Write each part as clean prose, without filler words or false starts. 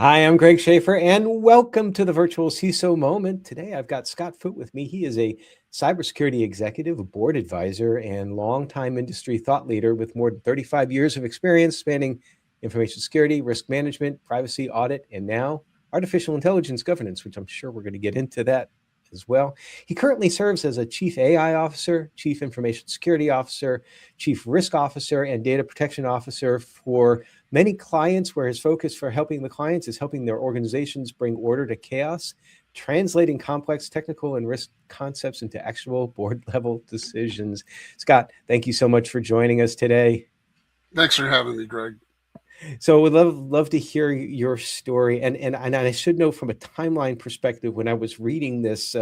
Hi, I'm Greg Schaffer, and welcome to the Virtual CISO Moment. Today, I've got Scott Foote with me. He is a cybersecurity executive, a board advisor, and longtime industry thought leader with more than 35 years of experience spanning information security, risk management, privacy audit, and now artificial intelligence governance, which I'm sure we're going to get into that as well. He currently serves as a chief AI officer, chief information security officer, chief risk officer, and data protection officer for many clients, where his focus for helping the clients is helping their organizations bring order to chaos, translating complex technical and risk concepts into actual board level decisions. Scott, thank you so much for joining us today. Thanks for having me, Greg. So we'd love to hear your story. And I should know from a timeline perspective, when I was reading this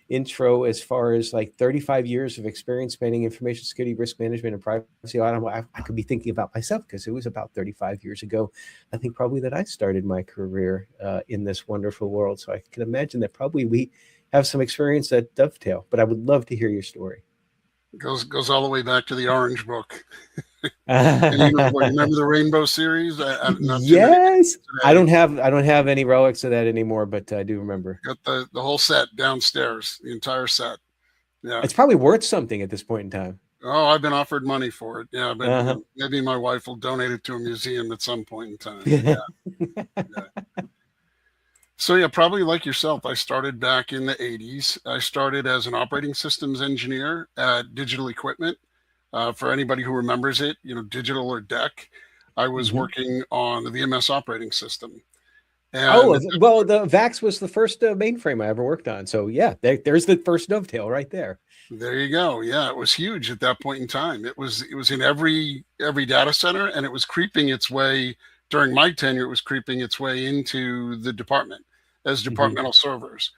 intro, as far as like 35 years of experience spanning information security, risk management, and privacy audit, I could be thinking about myself, because it was about 35 years ago, I think probably, that I started my career in this wonderful world. So I can imagine that probably we have some experience that dovetail, but I would love to hear your story. Goes all the way back to the Orange Book. And you remember the Rainbow series? Not too many Yes, I today. don't have any relics of that anymore, but I do remember. Got the whole set downstairs, the entire set. Yeah. It's probably worth something at this point in time. Oh, I've been offered money for it. Yeah, but Uh-huh. maybe my wife will donate it to a museum at some point in time. Yeah. Yeah. So yeah, probably like yourself, I started back in the 80s. I started as an operating systems engineer at Digital Equipment. For anybody who remembers it, Digital or DEC, I was Mhm. working on the VMS operating system. Oh, And well, the VAX was the first mainframe I ever worked on. So yeah, there's the first dovetail right there. there you go. Yeah, it was huge at that point in time. It was in every data center, and it was creeping its way during my tenure. It was creeping its way into the department as Mhm. departmental servers.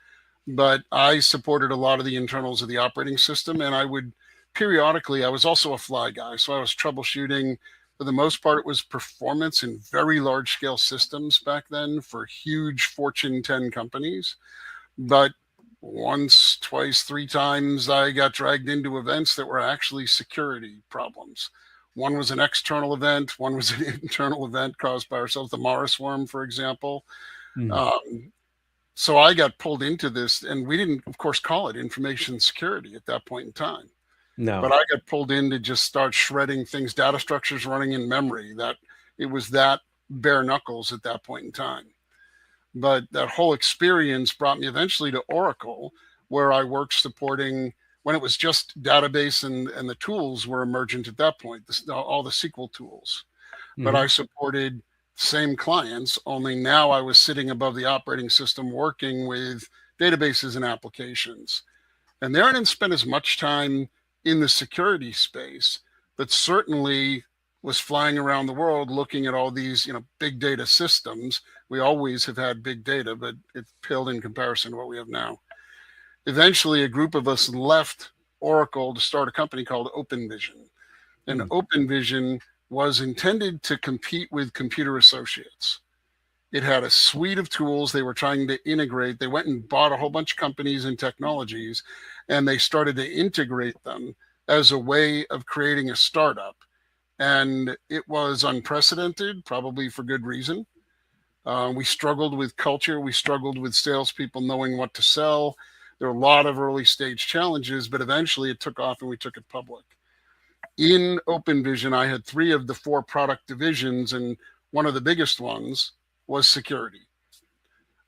But I supported a lot of the internals of the operating system, and I would periodically, I was also a fly guy, so I was troubleshooting. For the most part, it was performance in very large scale systems back then for huge Fortune 10 companies. But once, twice, three times, I got dragged into events that were actually security problems. One was an external event, one was an internal event caused by ourselves, the Morris worm, for example. Mm. Um, so I got pulled into this, and we didn't, of course, call it information security at that point in time. But No. I got pulled in to just start shredding things, data structures running in memory. That it was that bare knuckles at that point in time. But that whole experience brought me eventually to Oracle, where I worked supporting when it was just database, and the tools were emergent at that point, all the SQL tools. But I Mhm. supported same clients, only now I was sitting above the operating system working with databases and applications. And there I didn't spend as much time in the security space, but certainly was flying around the world looking at all these, big data systems. We always have had big data, but it paled in comparison to what we have now. Eventually, a group of us left Oracle to start a company called OpenVision. And Mm. OpenVision was intended to compete with Computer Associates. It had a suite of tools they were trying to integrate. They went and bought a whole bunch of companies and technologies, and they started to integrate them as a way of creating a startup. And it was unprecedented, probably for good reason. We struggled with culture. We struggled with salespeople knowing what to sell. There were a lot of early stage challenges, but eventually it took off and we took it public. In OpenVision, I had three of the four product divisions, and one of the biggest ones was security.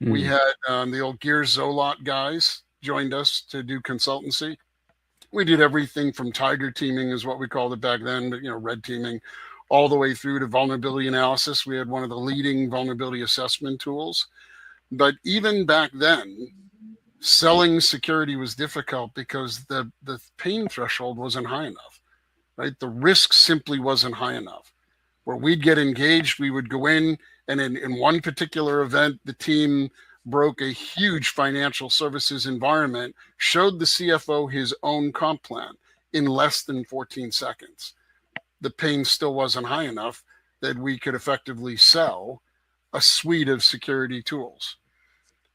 We Mm. had the old Gears Zolot guys joined us to do consultancy. We did everything from tiger teaming, is what we called it back then, but red teaming, all the way through to vulnerability analysis. We had one of the leading vulnerability assessment tools. But even back then, selling security was difficult because the pain threshold wasn't high enough, right? The risk simply wasn't high enough. Where we'd get engaged, we would go in, and in one particular event, the team broke a huge financial services environment, showed the CFO his own comp plan in less than 14 seconds. The pain still wasn't high enough that we could effectively sell a suite of security tools.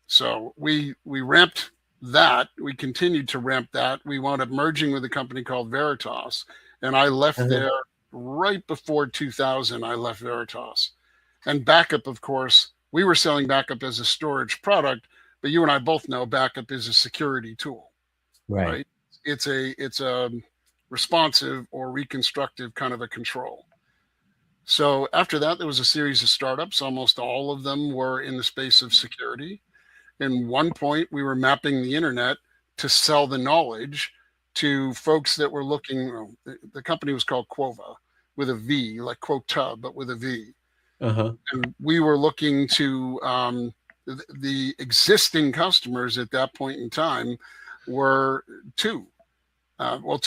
So we ramped that. We continued to ramp that. We wound up merging with a company called Veritas, and I left Uh-huh. there right before 2000. I left Veritas, and backup, of course, We were selling backup as a storage product, but you and I both know backup is a security tool, Right. right? It's a responsive or reconstructive kind of a control. So after that, there was a series of startups. Almost all of them were in the space of security. In one point, we were mapping the internet to sell the knowledge to folks that were looking. The company was called Quova, with a V, like quota, but with a V. Uh-huh. And we were looking to the existing customers at that point in time were two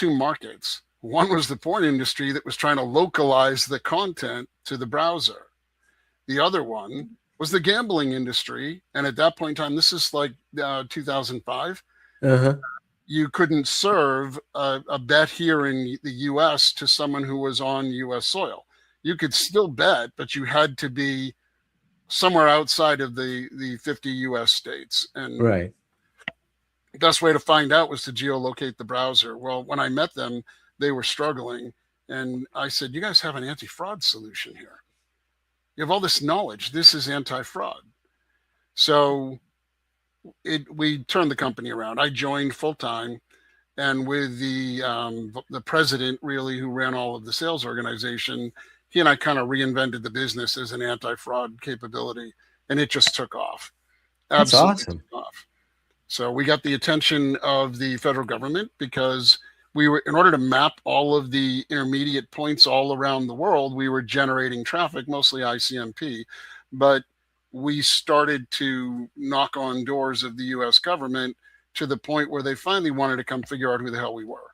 markets. One was the porn industry that was trying to localize the content to the browser. The other one was the gambling industry. And at that point in time, this is like 2005, Uh-huh. you couldn't serve a bet here in the US to someone who was on US soil. You could still bet, but you had to be somewhere outside of the 50 US states. And Right. the best way to find out was to geolocate the browser. Well, when I met them, they were struggling. And I said, you guys have an anti-fraud solution here. You have all this knowledge. This is anti-fraud. So we turned the company around. I joined full-time, and with the president, really, who ran all of the sales organization, he and I kind of reinvented the business as an anti-fraud capability, and it just took off. That's Absolutely awesome. took off. So we got the attention of the federal government because we were, in order to map all of the intermediate points all around the world, we were generating traffic, mostly ICMP, but we started to knock on doors of the US government to the point where they finally wanted to come figure out who the hell we were.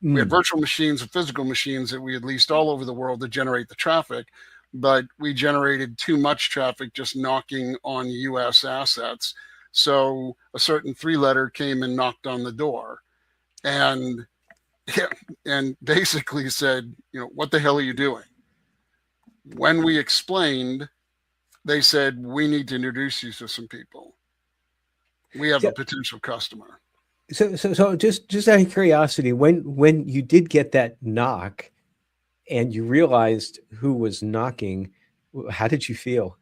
We had virtual machines and physical machines that we had leased all over the world to generate the traffic, but we generated too much traffic just knocking on US assets. So a certain three-letter came and knocked on the door and basically said, what the hell are you doing? When we explained, they said, we need to introduce you to some people. We have a potential customer. So just out of curiosity, when you did get that knock and you realized who was knocking, how did you feel?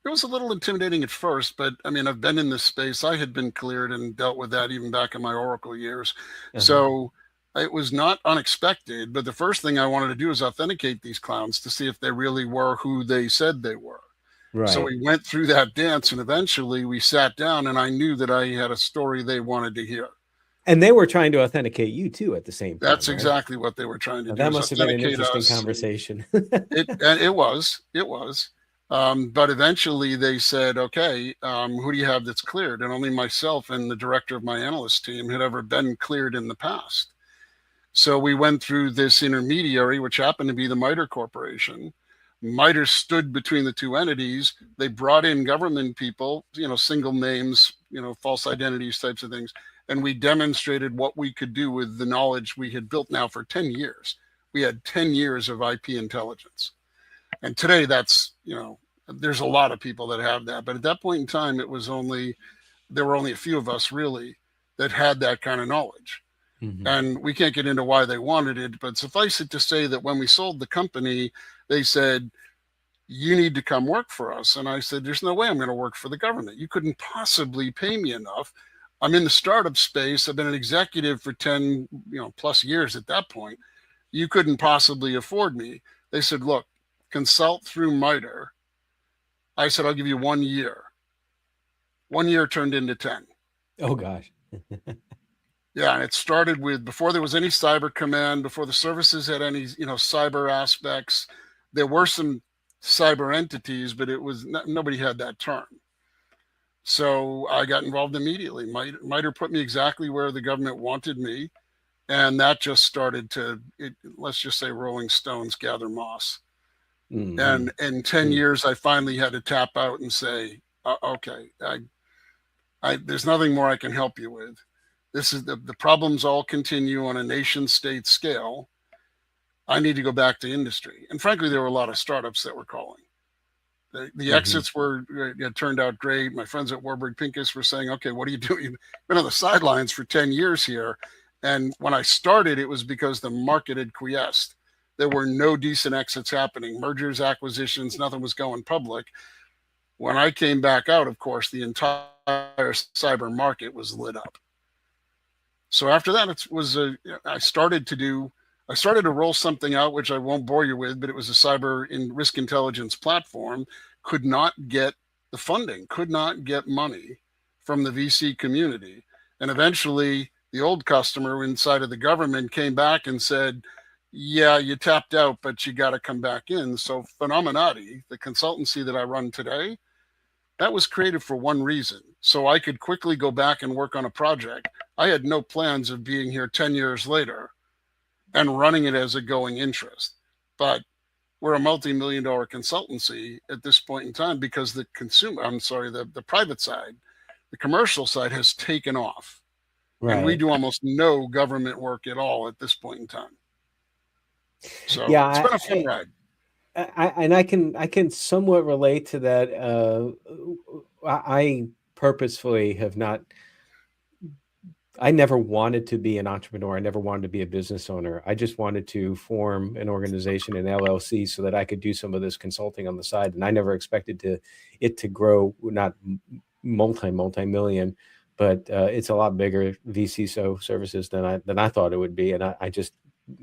It was a little intimidating at first, but I mean, I've been in this space. I had been cleared and dealt with that even back in my Oracle years. Uh-huh. So it was not unexpected, but the first thing I wanted to do is authenticate these clowns to see if they really were who they said they were. Right. So we went through that dance, and eventually we sat down, and I knew that I had a story they wanted to hear. And they were trying to authenticate you too at the same time. That's right? exactly what they were trying to do. That must have been an interesting conversation. It was. But eventually they said, okay, who do you have that's cleared? And only myself and the director of my analyst team had ever been cleared in the past. So we went through this intermediary, which happened to be the MITRE Corporation. MITRE stood between the two entities. They brought in government people, single names, false identities types of things. And we demonstrated what we could do with the knowledge we had built now for 10 years. We had 10 years of IP intelligence. And today that's, there's a lot of people that have that. But at that point in time, there were only a few of us really that had that kind of knowledge. Mm-hmm. And we can't get into why they wanted it, but suffice it to say that when we sold the company, they said, you need to come work for us. And I said, there's no way I'm going to work for the government. You couldn't possibly pay me enough. I'm in the startup space. I've been an executive for 10, plus years at that point. You couldn't possibly afford me. They said, look, consult through MITRE. I said, I'll give you 1 year. 1 year turned into 10. Oh, gosh. Yeah, and it started with, before there was any cyber command, before the services had any, cyber aspects, there were some cyber entities, but it was nobody had that term. So I got involved immediately. MITRE put me exactly where the government wanted me, and that just started to, let's just say, rolling stones gather moss. Mm-hmm. And in 10 years, I finally had to tap out and say, okay, there's nothing more I can help you with. This is the problems all continue on a nation state scale. I need to go back to industry. And frankly, there were a lot of startups that were calling. The exits turned out great. My friends at Warburg Pincus were saying, okay, what are you doing? You've been on the sidelines for 10 years here. And when I started, it was because the market had quiesced. There were no decent exits happening, mergers, acquisitions, nothing was going public. When I came back out, of course, the entire cyber market was lit up. So after that, I started to roll something out, which I won't bore you with, but it was a risk intelligence platform. Could not get the funding, could not get money from the VC community. And eventually the old customer inside of the government came back and said, yeah, you tapped out, but you got to come back in. So Phenomenati, the consultancy that I run today, that was created for one reason, so I could quickly go back and work on a project. I had no plans of being here 10 years later and running it as a going interest. But we're a multi-million dollar consultancy at this point in time because the private side, the commercial side has taken off. Right. And we do almost no government work at all at this point in time. So yeah, it's been a fun ride. I can somewhat relate to that. I purposefully have not. I never wanted to be an entrepreneur. I never wanted to be a business owner. I just wanted to form an organization, an LLC, so that I could do some of this consulting on the side. And I never expected it to grow, not multi-million, but it's a lot bigger vCISO services than I thought it would be. And I just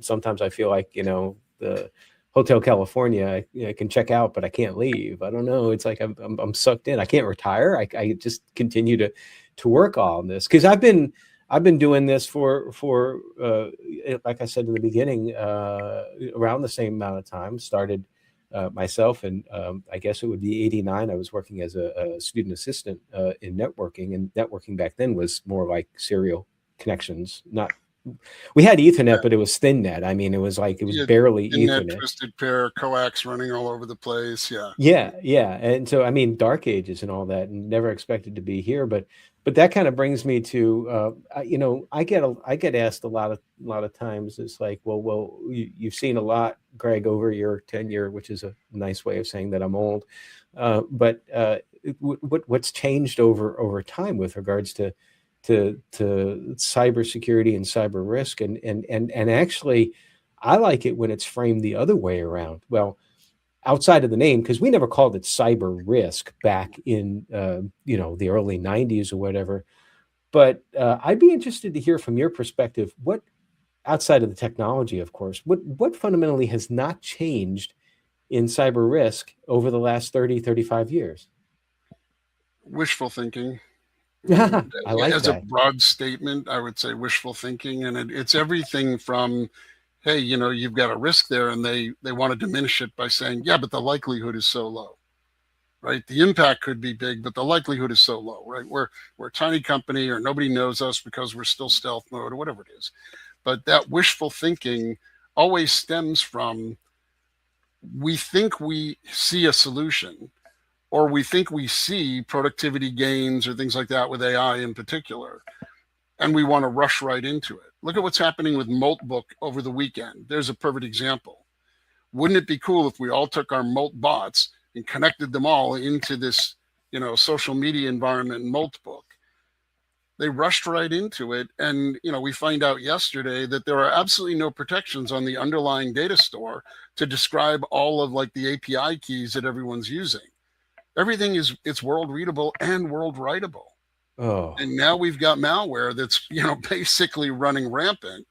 sometimes I feel like the Hotel California, I can check out, but I can't leave. I don't know. It's like I'm sucked in. I can't retire. I just continue to work on this because I've been doing this for like I said in the beginning, around the same amount of time. Started myself, and I guess it would be 89. I was working as a student assistant in networking, and networking back then was more like serial connections, not. We had Ethernet, but it was thin net. I mean, it was barely Ethernet. Twisted pair, coax running all over the place. Yeah. And so, I mean, dark ages and all that, and never expected to be here. But that kind of brings me to, I get asked a lot of times. It's like, well, you've seen a lot, Greg, over your tenure, which is a nice way of saying that I'm old. But what's changed over time with regards to cybersecurity and cyber risk, and actually, I like it when it's framed the other way around. Well, outside of the name, because we never called it cyber risk back in the early 90s or whatever. But I'd be interested to hear from your perspective, what outside of the technology, of course, what fundamentally has not changed in cyber risk over the last 30, 35 years? Wishful thinking. I like as that. A broad statement, I would say wishful thinking, and it's everything from, hey, you've got a risk there, and they want to diminish it by saying, yeah, but the likelihood is so low, right? The impact could be big, but the likelihood is so low, right? We're a tiny company, or nobody knows us because we're still stealth mode, or whatever it is. But that wishful thinking always stems from, we think we see a solution, or we think we see productivity gains or things like that with AI in particular, and we want to rush right into it. Look at what's happening with Moltbook over the weekend. There's a perfect example. Wouldn't it be cool if we all took our Molt bots and connected them all into this, social media environment in Moltbook? They rushed right into it, and we find out yesterday that there are absolutely no protections on the underlying data store to describe all of the API keys that everyone's using. Everything it's world readable and world writable. Oh. And now we've got malware that's, basically running rampant,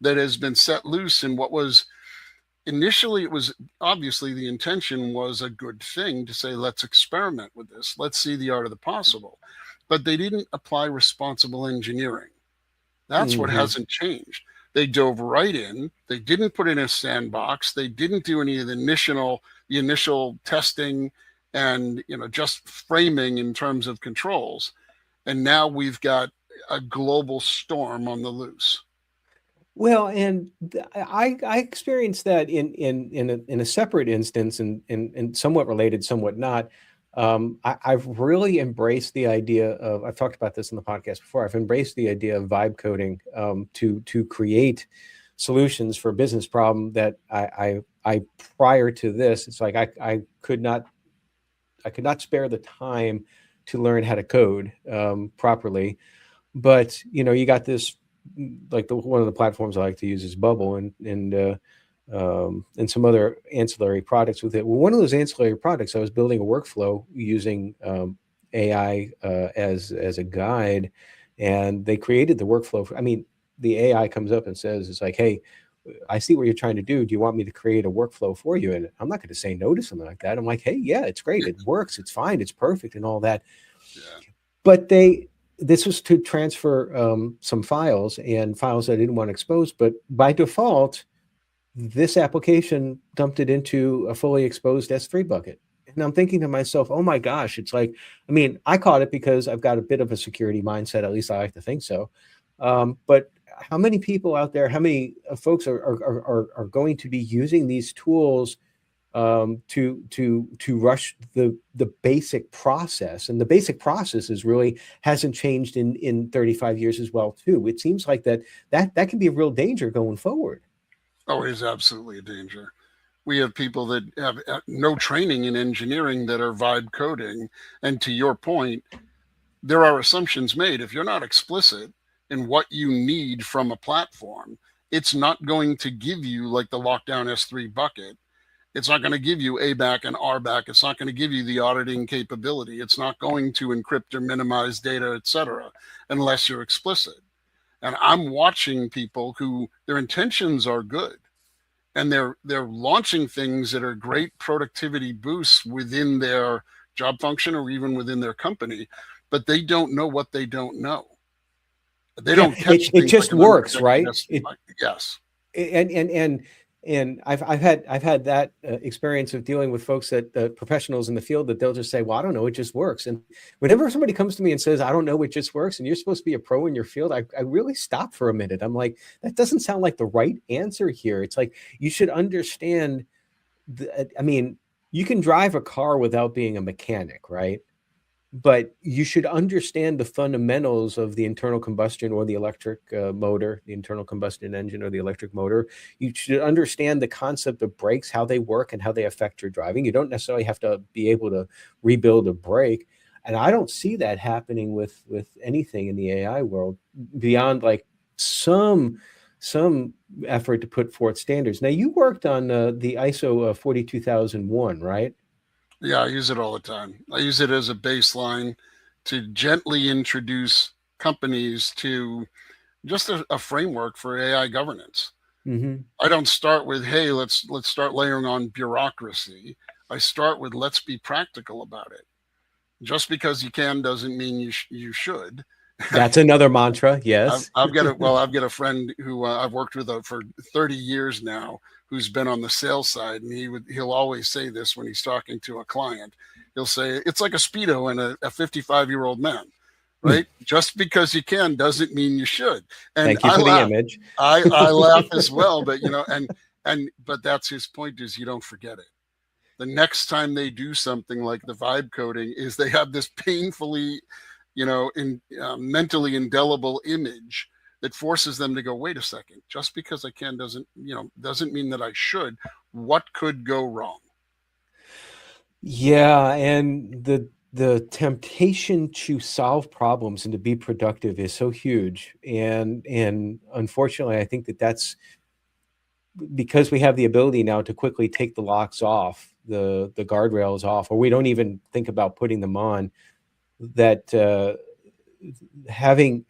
that has been set loose in what was initially, it was obviously the intention was a good thing to say, let's experiment with this. Let's see the art of the possible. But they didn't apply responsible engineering. That's what hasn't changed. They dove right in. They didn't put it in a sandbox. They didn't do any of the initial testing and just framing in terms of controls, and now we've got a global storm on the loose. Well, and I experienced that in a separate instance, and somewhat related, somewhat not. I've really embraced the idea of, I've talked about this in the podcast before, I've embraced the idea of vibe coding to create solutions for a business problem that I prior to this, it's like I could not spare the time to learn how to code properly. But, you got this, like one of the platforms I like to use is Bubble. And and some other ancillary products with it. Well, one of those ancillary products, I was building a workflow using AI as a guide, and they created the workflow. I mean, the AI comes up and says, "It's like, hey, I see what you're trying to do. Do you want me to create a workflow for you?" And I'm not going to say no to something like that. I'm like, "Hey, yeah, it's great. It works. It's fine. It's perfect, and all that." Yeah. But this was to transfer some files and files I didn't want exposed. But by default, this application dumped it into a fully exposed S3 bucket. And I'm thinking to myself, oh my gosh, it's like, I mean, I caught it because I've got a bit of a security mindset, at least I like to think so. But how many people out there, how many folks are going to be using these tools to rush the basic process? And the basic process is really hasn't changed in 35 years as well, too. It seems like that can be a real danger going forward. Oh, it is absolutely a danger. We have people that have no training in engineering that are vibe coding. And to your point, there are assumptions made. If you're not explicit in what you need from a platform, it's not going to give you, like the lockdown S3 bucket. It's not going to give you ABAC and RBAC. It's not going to give you the auditing capability. It's not going to encrypt or minimize data, et cetera, unless you're explicit. And I'm watching people who their intentions are good, and they're launching things that are great productivity boosts within their job function or even within their company, but they don't know what they don't know. They Yeah, don't catch it things like just an works, unprotected right? S3. Yes. And I've had that experience of dealing with folks that professionals in the field, that they'll just say, well, I don't know, it just works. And whenever somebody comes to me and says, I don't know, it just works, and you're supposed to be a pro in your field, I really stop for a minute. I'm like, that doesn't sound like the right answer here. It's like, you should understand I mean, you can drive a car without being a mechanic, right? But you should understand the fundamentals of the internal combustion or the electric motor, the internal combustion engine or the electric motor. You should understand the concept of brakes, how they work and how they affect your driving. You don't necessarily have to be able to rebuild a brake. And I don't see that happening with anything in the AI world beyond like some effort to put forth standards. Now, you worked on the ISO 42001, right? Yeah, I use it all the time. I use it as a baseline to gently introduce companies to just a framework for AI governance. Mm-hmm. I don't start with, hey, let's start layering on bureaucracy. I start with, let's be practical about it. Just because you can doesn't mean you should. That's another mantra. Yes. I've got a friend who I've worked with for 30 years now, who's been on the sales side, and he'll always say this when he's talking to a client. He'll say it's like a Speedo and a 55-year-old man, right? Just because you can doesn't mean you should. And Thank you I for the laugh. image. I laugh as well, but but that's his point, is you don't forget it. The next time they do something like the vibe coding, is they have this painfully, mentally indelible image that forces them to go, wait a second, just because I can doesn't mean that I should. What could go wrong? Yeah, and the temptation to solve problems and to be productive is so huge. And unfortunately, I think that's because we have the ability now to quickly take the locks off, the guardrails off, or we don't even think about putting them on, that having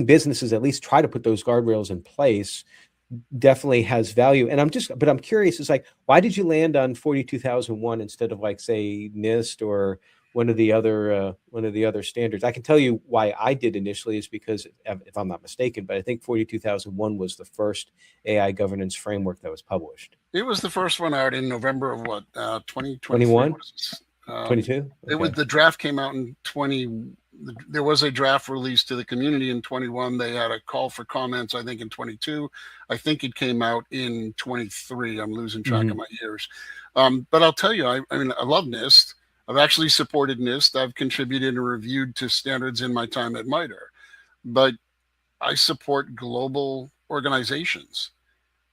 businesses at least try to put those guardrails in place definitely has value. And I'm curious, it's like, why did you land on 42001 instead of, like, say, NIST or one of the other standards? I can tell you why I did initially, is because, if I'm not mistaken, but I think 42001 was the first AI governance framework that was published. It was the first one out in November of 2023. 21, 22. Okay. The draft came out in 20. There was a draft released to the community in 21. They had a call for comments, I think, in 22. I think it came out in 23. I'm losing track of my years. But I'll tell you, I mean, I love NIST. I've actually supported NIST. I've contributed and reviewed to standards in my time at MITRE. But I support global organizations.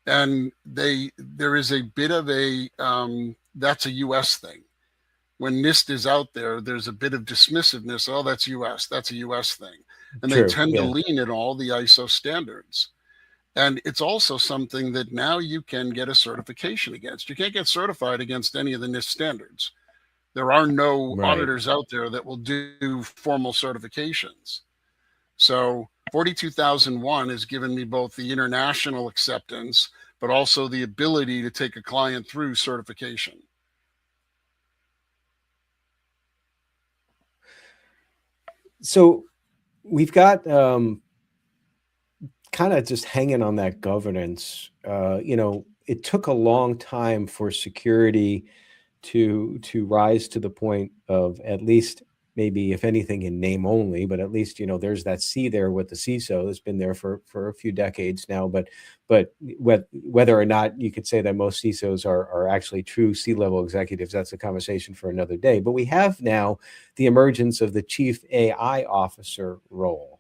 And there is a bit of a, that's a US thing. When NIST is out there, there's a bit of dismissiveness. Oh, that's US. That's a US thing. And True. they tend Yeah. to lean in all the ISO standards. And it's also something that now you can get a certification against. You can't get certified against any of the NIST standards. There are no Right. auditors out there that will do formal certifications. So 42001 has given me both the international acceptance, but also the ability to take a client through certification. So we've got kind of just hanging on that governance. It took a long time for security to rise to the point of, at least maybe, if anything, in name only, but at least there's that C there with the CISO that's been there for a few decades now. But whether or not you could say that most CISOs are actually true C-level executives, that's a conversation for another day. But we have now the emergence of the chief AI officer role,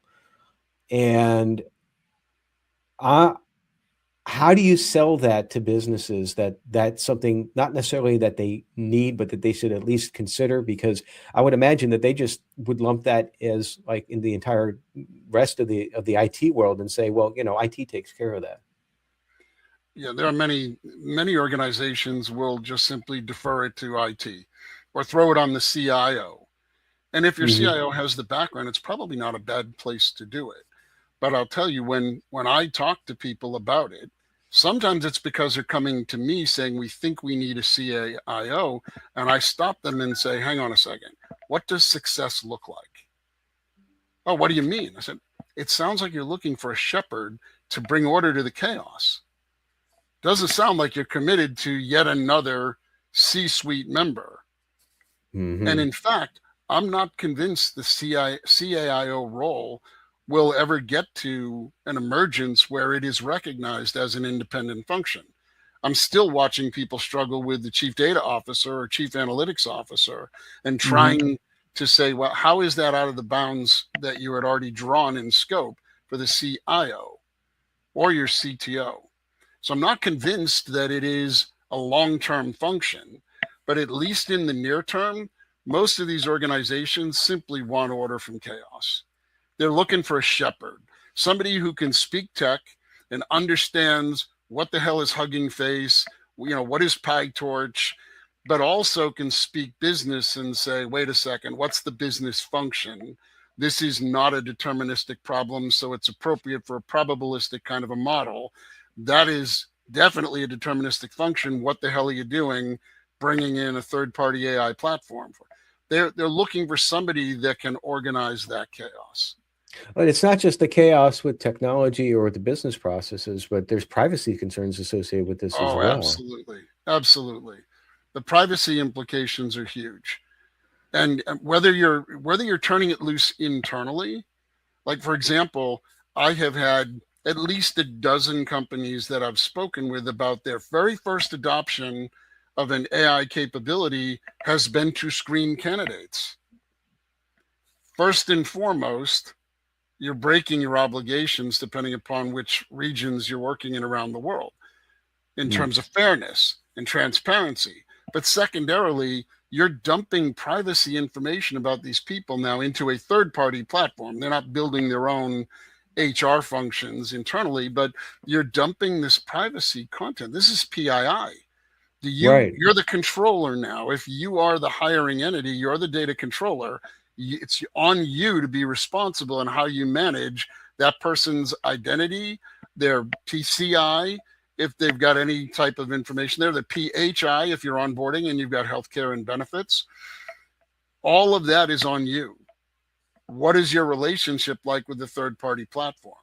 and how do you sell that to businesses, that that's something not necessarily that they need, but that they should at least consider? Because I would imagine that they just would lump that as like in the entire rest of the IT world and say, well, IT takes care of that. Yeah, there are many organizations will just simply defer it to IT or throw it on the CIO. And if your Mm-hmm. CIO has the background, it's probably not a bad place to do it. But I'll tell you, when I talk to people about it, sometimes it's because they're coming to me saying we think we need a CIO, and I stop them and say, hang on a second, what does success look like? Oh, what do you mean? I said, it sounds like you're looking for a shepherd to bring order to the chaos. Doesn't sound like you're committed to yet another C-suite member. And Mm-hmm. in fact, I'm not convinced the CAIO role will ever get to an emergence where it is recognized as an independent function. I'm still watching people struggle with the chief data officer or chief analytics officer and Mm-hmm. trying to say, well, how is that out of the bounds that you had already drawn in scope for the CIO or your CTO? So I'm not convinced that it is a long-term function, but at least in the near term, most of these organizations simply want order from chaos. They're looking for a shepherd, somebody who can speak tech and understands what the hell is Hugging Face, what is PyTorch, but also can speak business and say, wait a second, what's the business function? This is not a deterministic problem, so it's appropriate for a probabilistic kind of a model. That is definitely a deterministic function. What the hell are you doing bringing in a third-party AI platform for? They're looking for somebody that can organize that chaos. But it's not just the chaos with technology or with the business processes, but there's privacy concerns associated with this as Oh, well. absolutely. Absolutely. The privacy implications are huge. And whether you're turning it loose internally, like for example, I have had at least a dozen companies that I've spoken with about their very first adoption of an AI capability has been to screen candidates. First and foremost, you're breaking your obligations depending upon which regions you're working in around the world in Mm. terms of fairness and transparency. But secondarily, you're dumping privacy information about these people now into a third party platform. They're not building their own HR functions internally, but you're dumping this privacy content. This is PII. Right. You're the controller now. If you are the hiring entity, you're the data controller. It's on you to be responsible in how you manage that person's identity, their PCI, if they've got any type of information there, the PHI, if you're onboarding and you've got healthcare and benefits. All of that is on you. What is your relationship like with the third party platform?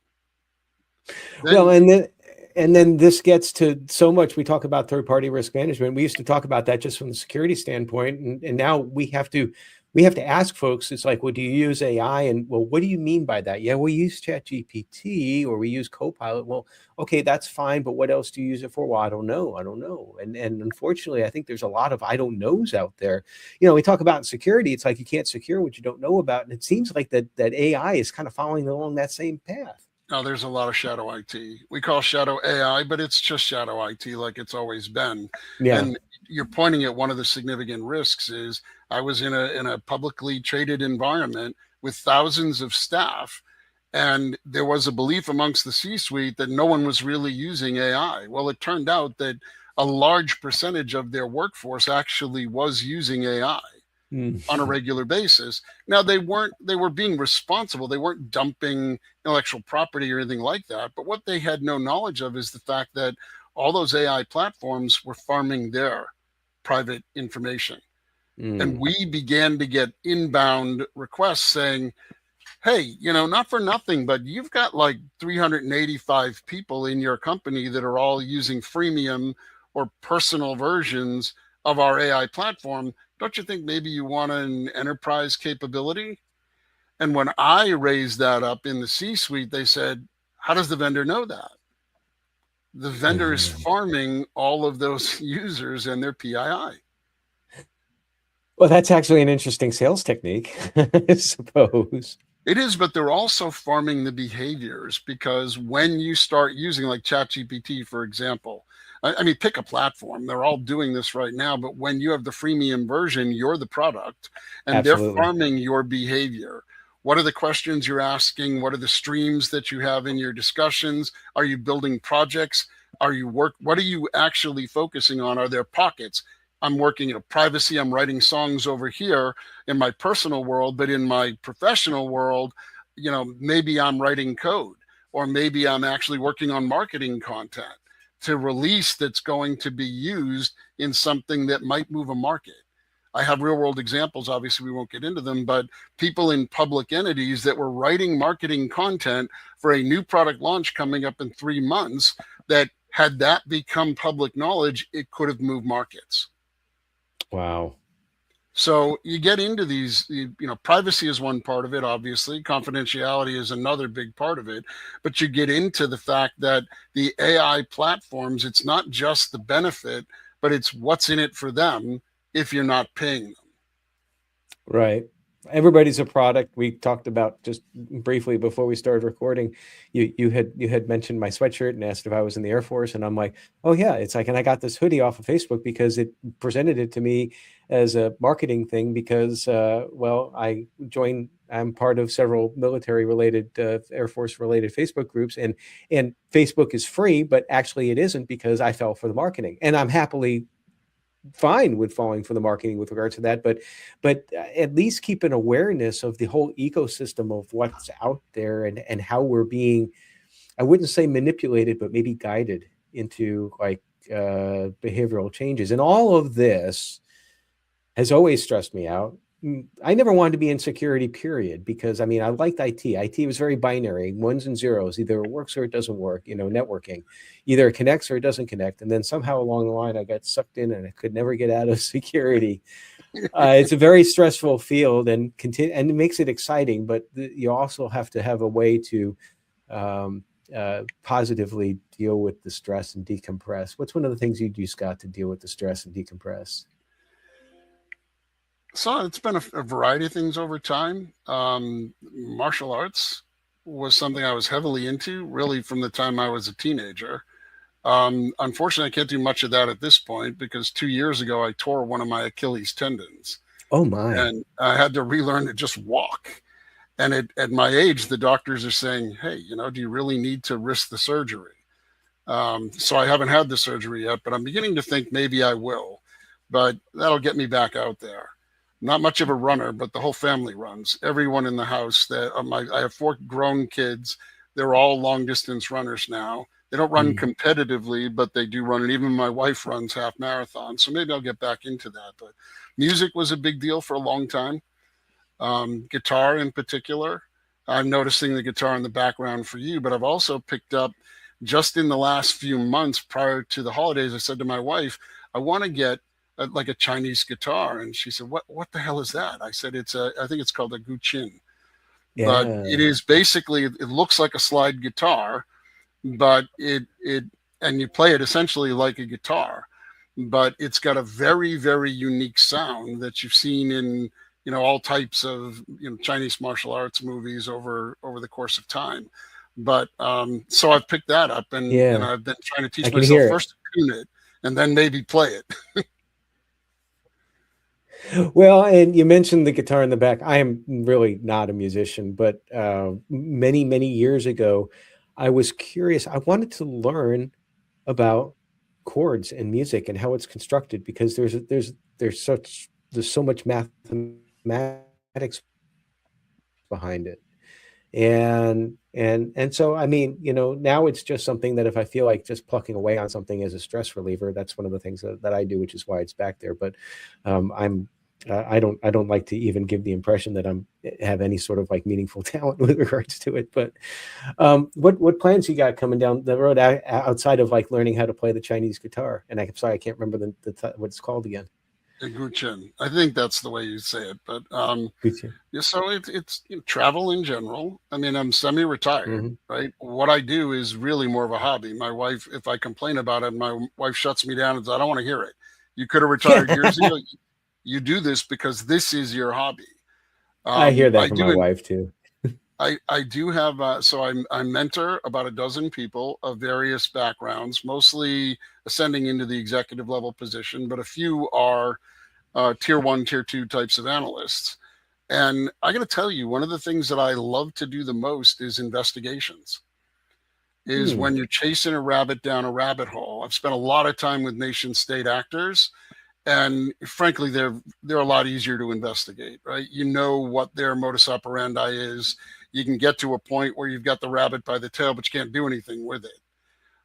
Well, Then, and then this gets to so much. We talk about third party risk management. We used to talk about that just from the security standpoint, and now we have to ask folks. It's like, well, do you use AI? And well, what do you mean by that? Yeah, we use ChatGPT or we use Copilot. Well, okay, that's fine, but what else do you use it for? Well, I don't know. And unfortunately, I think there's a lot of I don't knows out there. We talk about security. It's like you can't secure what you don't know about, and it seems like that AI is kind of following along that same path. now there's a lot of shadow IT. We call shadow AI, but it's just shadow IT like it's always been. Yeah. And you're pointing at one of the significant risks is I was in a publicly traded environment with thousands of staff, And there was a belief amongst the C-suite that no one was really using AI. Well, it turned out that a large percentage of their workforce actually was using AI on a regular basis. Now they were being responsible. They weren't dumping intellectual property or anything like that. But what they had no knowledge of is the fact that all those AI platforms were farming their private information. And we began to get inbound requests saying, hey, not for nothing, but you've got like 385 people in your company that are all using freemium or personal versions of our AI platform. Don't you think maybe you want an enterprise capability? And when I raised that up in the C-suite, they said, how does the vendor know that? The vendor is farming all of those users and their PII. Well, that's actually an interesting sales technique, I suppose. It is, but they're also farming the behaviors, because when you start using like ChatGPT, for example, I mean, pick a platform. They're all doing this right now, but when you have the freemium version, you're the product, and Absolutely. they're farming your behavior. What are the questions you're asking? What are the streams that you have in your discussions? Are you building projects? What are you actually focusing on? Are there pockets? I'm working, privacy. I'm writing songs over here in my personal world, but in my professional world, maybe I'm writing code, or maybe I'm actually working on marketing content to release that's going to be used in something that might move a market. I have real world examples. Obviously, we won't get into them, but people in public entities that were writing marketing content for a new product launch coming up in 3 months, that had that become public knowledge, it could have moved markets. Wow. So you get into these, privacy is one part of it, obviously. Confidentiality is another big part of it. But you get into the fact that the AI platforms, it's not just the benefit, but it's what's in it for them if you're not paying them. Right. Everybody's a product. We talked about just briefly before we started recording. You had mentioned my sweatshirt and asked if I was in the Air Force, and I'm like, oh yeah, it's like, and I got this hoodie off of Facebook because it presented it to me as a marketing thing because I'm part of several military related Air Force related Facebook groups, and Facebook is free, but actually it isn't, because I fell for the marketing, and I'm happily fine with falling for the marketing with regards to that, but at least keep an awareness of the whole ecosystem of what's out there, and how we're being, I wouldn't say manipulated, but maybe guided into like behavioral changes. And all of this has always stressed me out. I never wanted to be in security, period, because I mean, I liked IT. IT was very binary, ones and zeros. Either it works or it doesn't work, networking. Either it connects or it doesn't connect. And then somehow along the line, I got sucked in and I could never get out of security. It's a very stressful field, and it makes it exciting, but you also have to have a way to positively deal with the stress and decompress. What's one of the things you do, Scott, to deal with the stress and decompress? So it's been a variety of things over time. Martial arts was something I was heavily into, really, from the time I was a teenager. Unfortunately, I can't do much of that at this point, because 2 years ago, I tore one of my Achilles tendons. Oh, my. And I had to relearn to just walk. And at my age, the doctors are saying, hey, do you really need to risk the surgery? So I haven't had the surgery yet, but I'm beginning to think maybe I will. But that'll get me back out there. Not much of a runner, but the whole family runs. Everyone in the house, I have 4 grown kids. They're all long distance runners now. They don't run competitively, but they do run. And even my wife runs half marathons. So maybe I'll get back into that. But music was a big deal for a long time. Guitar in particular. I'm noticing the guitar in the background for you, but I've also picked up, just in the last few months prior to the holidays, I said to my wife, I want to get like a Chinese guitar. And she said, what the hell is that? I said, I think it's called a guqin. Yeah. But it is basically, it looks like a slide guitar, but and you play it essentially like a guitar, but it's got a very, very unique sound that you've seen in, all types of, Chinese martial arts movies over the course of time. But so I've picked that up, and I've been trying to teach myself first to tune it and then maybe play it. Well, and you mentioned the guitar in the back. I am really not a musician, but many, many years ago, I was curious. I wanted to learn about chords and music and how it's constructed because there's so much mathematics behind it. And so I mean, now it's just something that if I feel like just plucking away on something as a stress reliever, that's one of the things that I do, which is why it's back there. But I'm I don't like to even give the impression that I'm have any sort of like meaningful talent with regards to it. But what plans you got coming down the road outside of like learning how to play the Chinese guitar? And I'm sorry, I can't remember what it's called again. Guchin. I think that's the way you say it. But Gucci. yeah, so it's travel in general. I mean, I'm semi-retired, Mhm. right? What I do is really more of a hobby. My wife, if I complain about it, my wife shuts me down and says, "I don't want to hear it. You could have retired years ago. You do this because this is your hobby." I hear that I from my do. wife too. I do have so I mentor about a dozen people of various backgrounds, mostly ascending into the executive level position, but a few are tier one, tier two types of analysts. And I got to tell you, one of the things that I love to do the most is investigations. Is Hmm. when you're chasing a rabbit down a rabbit hole. I've spent a lot of time with nation state actors, and frankly, they're a lot easier to investigate, right? You know what their modus operandi is. You can get to a point where you've got the rabbit by the tail, but you can't do anything with it.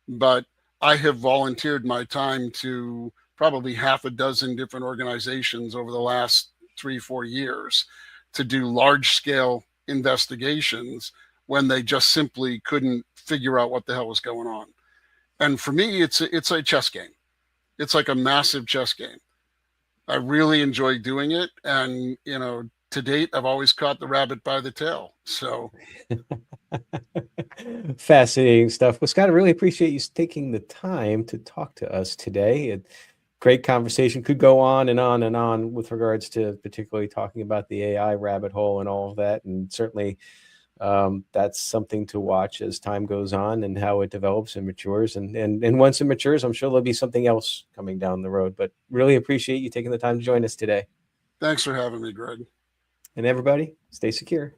But I have volunteered my time to probably half a dozen different organizations over the last 3, 4 years to do large scale investigations when they just simply couldn't figure out what the hell was going on. And for me, it's a chess game. It's like a massive chess game. I really enjoy doing it. And, to date, I've always caught the rabbit by the tail. So Fascinating stuff. Well, Scott, I really appreciate you taking the time to talk to us today. Great conversation. Could go on and on and on with regards to particularly talking about the AI rabbit hole and all of that. And certainly that's something to watch as time goes on and how it develops and matures. And once it matures, I'm sure there'll be something else coming down the road. But really appreciate you taking the time to join us today. thanks for having me, Greg. And everybody, stay secure.